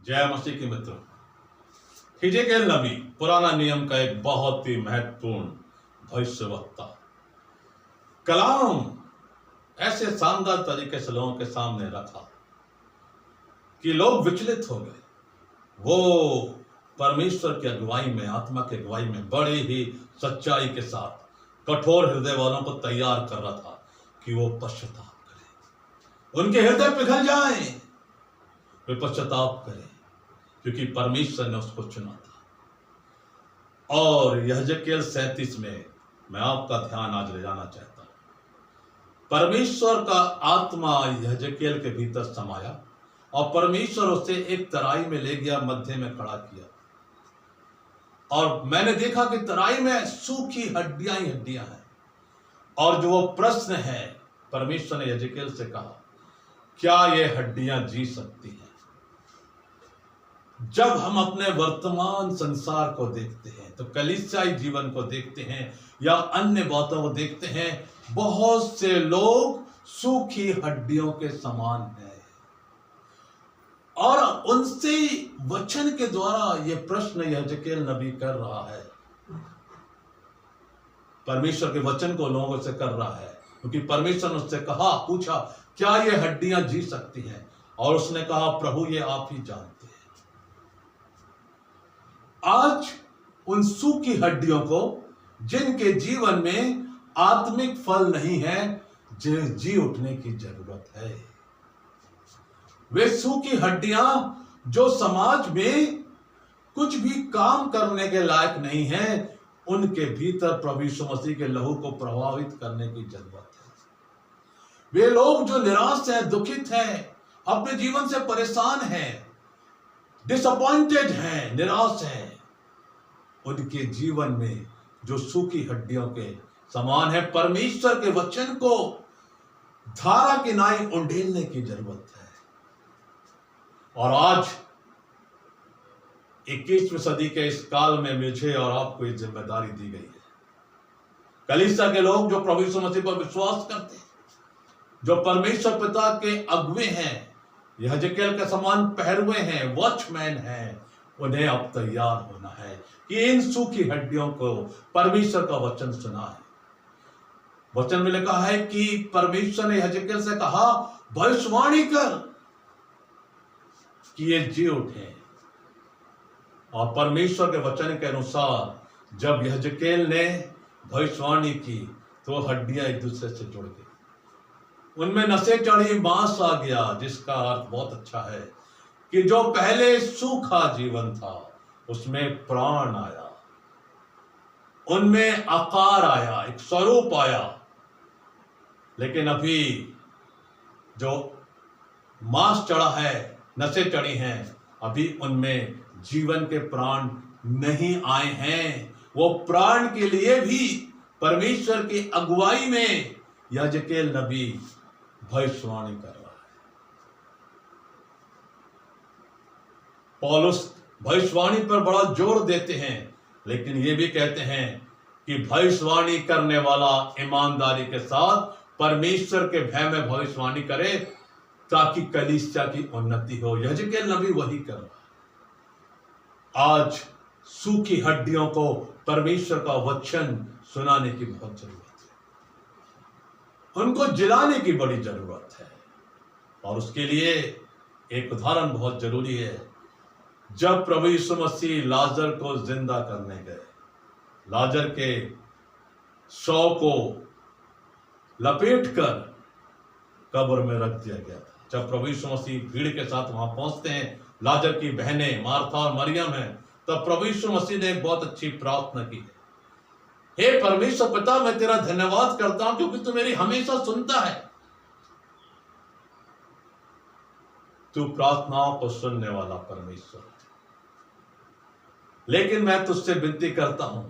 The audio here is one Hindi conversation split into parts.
जय मसीह के मित्रों। हिजकिय्याह नबी पुराना नियम का एक बहुत ही महत्वपूर्ण भविष्यवक्ता। कलाम ऐसे शानदार तरीके से लोगों के सामने रखा कि लोग विचलित हो गए। वो परमेश्वर की अगुवाई में, आत्मा की अगुवाई में बड़े ही सच्चाई के साथ कठोर हृदय वालों को तैयार कर रहा था कि वो पश्चाताप करें, उनके हृदय पिघल जाएं, वे पश्चाताप करें, क्योंकि परमेश्वर ने उसको चुना था। और यहेजकेल 37 में मैं आपका ध्यान आज ले जाना चाहता हूं। परमेश्वर का आत्मा यहेजकेल के भीतर समाया और परमेश्वर उसे एक तराई में ले गया, मध्य में खड़ा किया। और मैंने देखा कि तराई में सूखी हड्डियां ही हड्डियां हैं। और जो वो प्रश्न है, परमेश्वर ने यहेजकेल से कहा, क्या ये हड्डियां जी सकती हैं? जब हम अपने वर्तमान संसार को देखते हैं, तो कलीसियाई जीवन को देखते हैं या अन्य बातों को देखते हैं, बहुत से लोग सूखी हड्डियों के समान हैं। और उनसे वचन के द्वारा यह प्रश्न यहेजकेल नबी कर रहा है, परमेश्वर के वचन को लोगों से कर रहा है, क्योंकि परमेश्वर ने उससे कहा, पूछा, क्या ये हड्डियां जी सकती हैं? और उसने कहा, प्रभु ये आप ही जानते हैं। आज उन सूखी हड्डियों को, जिनके जीवन में आत्मिक फल नहीं है, जी उठने की जरूरत है। वे सूखी हड्डियां जो समाज में कुछ भी काम करने के लायक नहीं है, उनके भीतर प्रभु यीशु मसीह के लहू को प्रभावित करने की जरूरत है। वे लोग जो निराश हैं, दुखित हैं, अपने जीवन से परेशान हैं, डिसअपॉइंटेड हैं, निराश हैं, उनके जीवन में जो सूखी हड्डियों के समान है, परमेश्वर के वचन को धारा की नाई उंडेलने की जरूरत है। और आज 21वीं सदी के इस काल में मुझे और आपको ये जिम्मेदारी दी गई है। कलीसिया के लोग जो प्रभु यीशु मसीह पर विश्वास करते हैं, जो परमेश्वर पिता के अगुवे हैं, यहेजकेल के समान पहरुए हैं, वॉचमैन हैं, उन्हें अब तैयार होना है कि इन सूखी हड्डियों को परमेश्वर का वचन सुना है। वचन में लिखा है कि परमेश्वर ने यहेजकेल से कहा, भविष्यवाणी कर कि ये जी उठे। और परमेश्वर के वचन के अनुसार जब यहेजकेल ने भविष्यवाणी की, तो हड्डियां एक दूसरे से जुड़ गई, उनमें नसें चढ़ी, मांस आ गया, जिसका अर्थ बहुत अच्छा है कि जो पहले सूखा जीवन था, उसमें प्राण आया, उनमें आकार आया, एक स्वरूप आया। लेकिन अभी जो मांस चढ़ा है, नसें चढ़ी हैं, अभी उनमें जीवन के प्राण नहीं आए हैं। वो प्राण के लिए भी परमेश्वर की अगुवाई में यहेजकेल नबी भविष्यवाणी कर रहा है। पौलुस भविष्यवाणी पर बड़ा जोर देते हैं, लेकिन ये भी कहते हैं कि भविष्यवाणी करने वाला ईमानदारी के साथ परमेश्वर के भय में भविष्यवाणी करे, ताकि कलीसिया की उन्नति हो। यहेजकेल नबी वही कर रहा है। आज सूखी हड्डियों को परमेश्वर का वचन सुनाने की बहुत जरूरत है, उनको जिलाने की बड़ी जरूरत है। और उसके लिए एक उदाहरण बहुत जरूरी है। जब प्रभु यीशु मसीह लाजर को जिंदा करने गए, लाजर के शव को लपेटकर कब्र में रख दिया गया था। जब प्रभु यीशु मसीह भीड़ के साथ वहां पहुंचते हैं, लाजर की बहनें मार्था और मरियम हैं, तब प्रभु यीशु मसीह ने एक बहुत अच्छी प्रार्थना की है। हे परमेश्वर पिता, मैं तेरा धन्यवाद करता हूं, क्योंकि तू मेरी हमेशा सुनता है, तू प्रार्थनाओं को सुनने वाला परमेश्वर है। लेकिन मैं तुझसे विनती करता हूं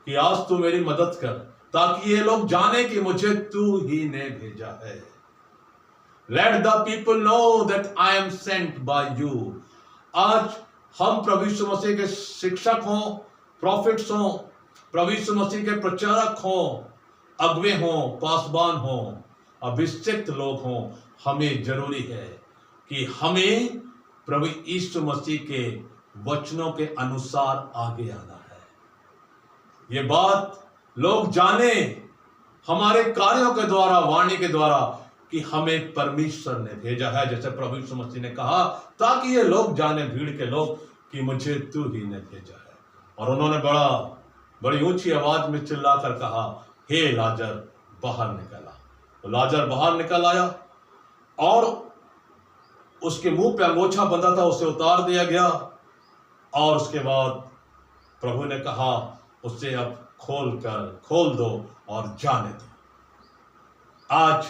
कि आज तू मेरी मदद कर, ताकि ये लोग जाने कि मुझे तू ही ने भेजा है। Let the people know that I am sent by you. आज हम प्रभु यीशु मसीह के शिक्षक हों, प्रॉफिट्स हों, प्रभु यीशु मसीह के प्रचारक हों, अगुवे हों, पासबान हों, अभिषिक्त लोग हों, हमें जरूरी है कि हमें प्रभु यीशु मसीह के वचनों के अनुसार आगे आना है। ये बात लोग जाने हमारे कार्यों के द्वारा, वाणी के द्वारा, कि हमें परमेश्वर ने भेजा है, जैसे प्रभु यीशु मसीह ने कहा, ताकि ये लोग जाने, भीड़ के लोग, कि मुझे तू ही ने भेजा है। और उन्होंने बड़ी ऊंची आवाज में चिल्लाकर कहा, हे लाजर बाहर निकल आ। तो लाजर बाहर निकल आया और उसके मुंह पे अंगोछा बंधा था, उसे उतार दिया गया। और उसके बाद प्रभु ने कहा, उसे अब खोल दो और जाने दो। आज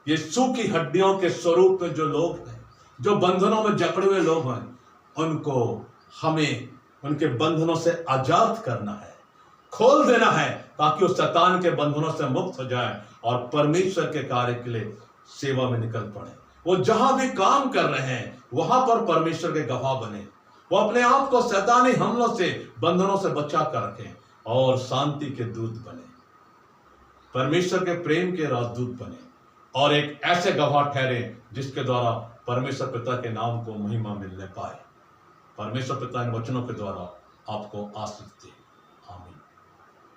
ये सूखी हड्डियों के स्वरूप में जो लोग हैं, जो बंधनों में जकड़े हुए लोग हैं, उनको हमें उनके बंधनों से आजाद करना है, खोल देना है, ताकि उस शैतान के बंधनों से मुक्त हो जाए और परमेश्वर के कार्य के लिए सेवा में निकल पड़े। वो जहां भी काम कर रहे हैं वहां पर परमेश्वर के गवाह बने। वो अपने आप को शैतानी हमलों से, बंधनों से बचा कर रखें और शांति के दूत बने, परमेश्वर के प्रेम के राजदूत बने और एक ऐसे गवाह ठहरे जिसके द्वारा परमेश्वर पिता के नाम को महिमा मिलने पाए। परमेश्वर पिता इन वचनों के द्वारा आपको आशीष दे। आमीन।